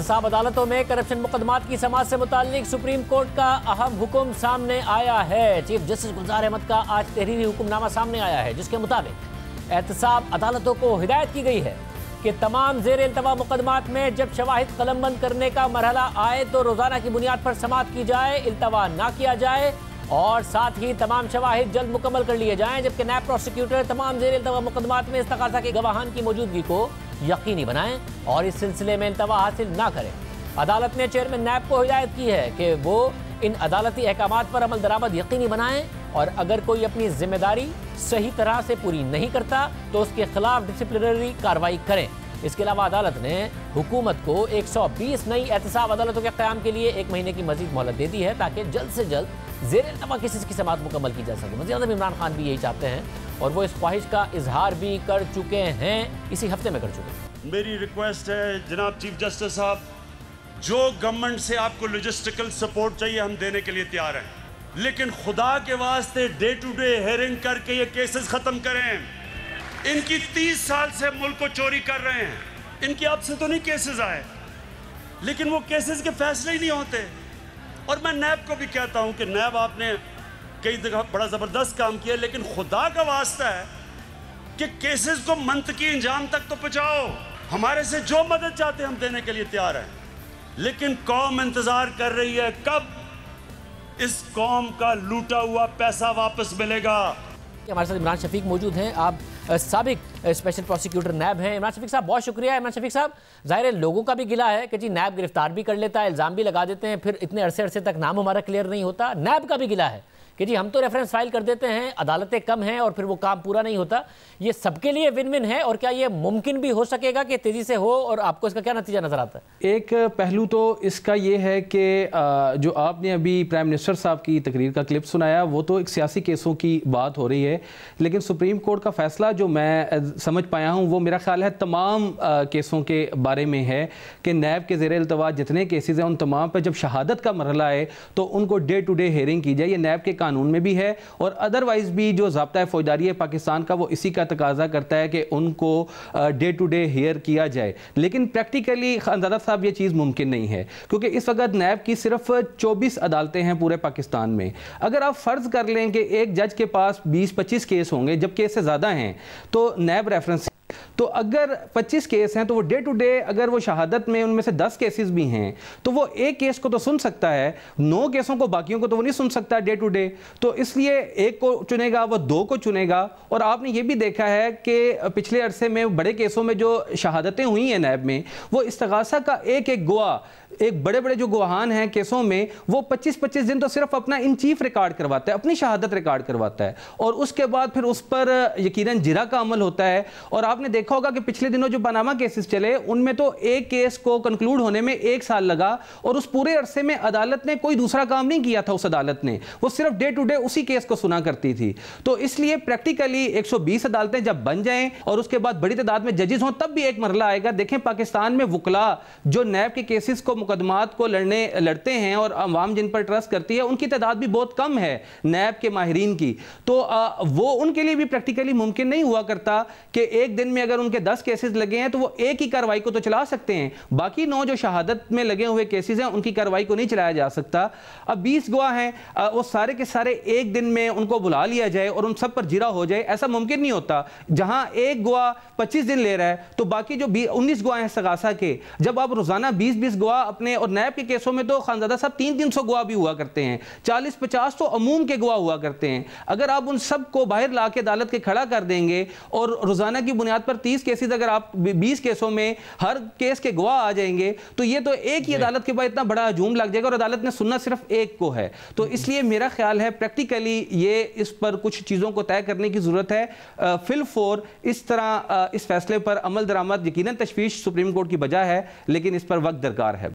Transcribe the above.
एहतसाब अदालतों में करप्शन मुकदमात की समाअत से मुताल्लिक सुप्रीम कोर्ट का अहम हुक्म सामने आया है। चीफ जस्टिस गुलजार अहमद का आज तहरीरी हुक्मनामा सामने आया है, जिसके मुताबिक एहतसाब अदालतों को हिदायत की गई है कि तमाम ज़ेर इल्तवा मुकदमात में जब शवाहिद कलमबंद करने का मरहला आए तो रोज़ाना की बुनियाद पर समाअत की जाए, इल्तवा ना किया जाए और साथ ही तमाम शवाहिद जल्द मुकम्मल कर लिए जाएं, जबकि नैब प्रोसिक्यूटर तमाम ज़ेर इल्तवा मुकदमात में इस्तग़ासा के गवाहान की मौजूदगी को यकीनी बनाएं और इस सिलसिले में इल्तवा हासिल ना करें। अदालत ने चेयरमैन नैब को हिदायत की है कि वो इन अदालती अहकामात पर अमल दरामद यकीनी बनाएं और अगर कोई अपनी जिम्मेदारी सही तरह से पूरी नहीं करता तो उसके खिलाफ डिसिप्लिनरी कार्रवाई करें। इसके अलावा अदालत ने हुकूमत को 120 नई एहतसाब अदालतों के क़याम के लिए 1 महीने की मजीद मोहलत दे दी है, ताकि जल्द से जल्द ज़ेर इल्तवा केसेस की समाअत मुकम्मल की जा सके। वज़ीर आज़म इमरान खान भी यही चाहते हैं और वो इस ख्वाहिश का इजहार भी कर चुके हैं, इसी हफ्ते में कर चुके हैं। मेरी रिक्वेस्ट है जनाब चीफ जस्टिस साहब, जो गवर्नमेंट से आपको लॉजिस्टिकल सपोर्ट चाहिए हम देने के लिए तैयार हैं, लेकिन खुदा के वास्ते डे टू डे हेयरिंग करके ये केसेस ख़त्म करें। इनकी 30 साल से मुल्क को चोरी कर रहे हैं, इनकी अब से तो नहीं केसेस आए, लेकिन वो केसेस के फैसले ही नहीं होते। और मैं नैब को भी कहता हूं कि नैब आपने कई जगह बड़ा ज़बरदस्त काम किया, लेकिन खुदा का वास्ता है कि केसेस को मंतकी इंजाम तक तो पहुंचाओ। हमारे से जो मदद चाहते हैं हम देने के लिए तैयार हैं, लेकिन कौम इंतज़ार कर रही है कब इस कौम का लूटा हुआ पैसा वापस मिलेगा। हमारे साथ इमरान शफीक मौजूद हैं, आप साबिक स्पेशल प्रोसिक्यूटर नैब हैं। इमरान शफीक साहब बहुत शुक्रिया। इमरान शफीक साहब, ज़ाहिर है लोगों का भी गिला है कि जी नैब गिरफ्तार भी कर लेता है, इल्ज़ाम भी लगा देते हैं, फिर इतने अरसे तक नाम हमारा क्लियर नहीं होता। नैब का भी गिला है कि जी हम तो रेफरेंस फाइल कर देते हैं, अदालतें कम हैं और फिर वो काम पूरा नहीं होता। ये सबके लिए विन विन है और क्या ये मुमकिन भी हो सकेगा कि तेज़ी से हो, और आपको इसका क्या नतीजा नज़र आता है? एक पहलू तो इसका ये है कि जो आपने अभी प्राइम मिनिस्टर साहब की तकरीर का क्लिप सुनाया वो तो एक सियासी केसों की बात हो रही है, लेकिन सुप्रीम कोर्ट का फैसला जो मैं समझ पाया हूँ वो मेरा ख्याल है तमाम केसों के बारे में है कि नैब के ज़ेर इल्तवा जितने केसेस हैं उन तमाम पर जब शहादत का मरहला आए तो उनको डे टू डे हेयरिंग की जाए। ये नैब के कानून में भी है और अदरवाइज भी जो ज़ाब्ता फौजदारी है पाकिस्तान का वो इसी का तकाजा करता है कि उनको डे टू डे हेयर किया जाए। लेकिन प्रैक्टिकली खानज़ादा साहब ये चीज़ मुमकिन नहीं है, क्योंकि इस वक्त नैब की सिर्फ 24 अदालतें हैं पूरे पाकिस्तान में। अगर आप फ़र्ज़ कर लें कि एक जज के पास 20-25 केस होंगे, जब केस से ज़्यादा हैं तो नैब रेफरेंस, तो अगर 25 केस हैं तो वो डे टू डे अगर वो शहादत में उनमें से 10 केसेस भी हैं तो वो एक केस को तो सुन सकता है, 9 केसों को बाकियों को तो वो नहीं सुन सकता डे टू डे। तो इसलिए एक को चुनेगा, वो 2 को चुनेगा। और आपने ये भी देखा है कि पिछले अरसे में बड़े केसों में जो शहादतें हुई हैं नैब में, वो इस्तग़ासा का एक गवाह, एक बड़े बड़े जो गवाहान हैं केसों में, वो 25-25 दिन तो सिर्फ अपना इन चीफ रिकॉर्ड करवाता है, अपनी शहादत रिकॉर्ड करवाता है और उसके बाद फिर उस पर यकीनन जिरा का अमल होता है। और आपने देखा होगा कि पिछले दिनों जो पनामा केसेस चले उनमें तो एक केस को कंक्लूड होने में 1 साल लगा और उस पूरे अरसे में अदालत ने कोई दूसरा काम नहीं किया था। उस अदालत ने वो सिर्फ डे टू डे उसी केस को सुना करती थी। तो इसलिए प्रैक्टिकली 120 अदालतें जब बन जाएं और उसके बाद बड़ी तादाद में जजेस हों तब भी एक मरला आएगा। देखें पाकिस्तान में वकला जो नैब के केसेस को मुकदमात को लड़ते हैं और अवाम जिन पर ट्रस्ट करती है उनकी तादाद भी बहुत कम है नैब के माहिरीन की। तो वो उनके लिए भी प्रैक्टिकली मुमकिन नहीं हुआ करता कि एक दिन में अगर उनके 10 केसेस लगे हैं तो वो एक ही कार्रवाई को तो चला सकते हैं, बाकी 9 जो शहादत में लगे हुए केसेस हैं उनकी कार्रवाई को नहीं चलाया जा सकता। अब 20 गवाह हैं, वो सारे के सारे एक दिन में उनको बुला लिया जाए और उन सब पर जिरा हो जाए, ऐसा मुमकिन नहीं होता। जहां एक गवाह 25 दिन ले रहा है तो बाकी जो 19 गवाह हैं इस्तग़ासा के, जब आप रोजाना 20-20 गवाह अपने, और नैब के केसों में तो खानज़ादा साहब 300-300 गवाह भी हुआ करते हैं, 40-50 तो अमूम के गवाह हुआ करते हैं। अगर आप उन सब को बाहर ला के अदालत के खड़ा कर देंगे और रोजाना की बुनियाद पर 30 केसेस, अगर आप 20 केसों में हर केस के गवाह आ जाएंगे तो ये तो एक ही अदालत के बाद इतना बड़ा हजूम लग जाएगा और अदालत ने सुनना सिर्फ एक को है। तो इसलिए मेरा ख्याल है प्रैक्टिकली ये इस पर कुछ चीज़ों को तय करने की ज़रूरत है। फिलफोर इस तरह इस फैसले पर अमल दरामद यकीनन तशवीश सुप्रीम कोर्ट की बजा है, लेकिन इस पर वक्त दरकार है।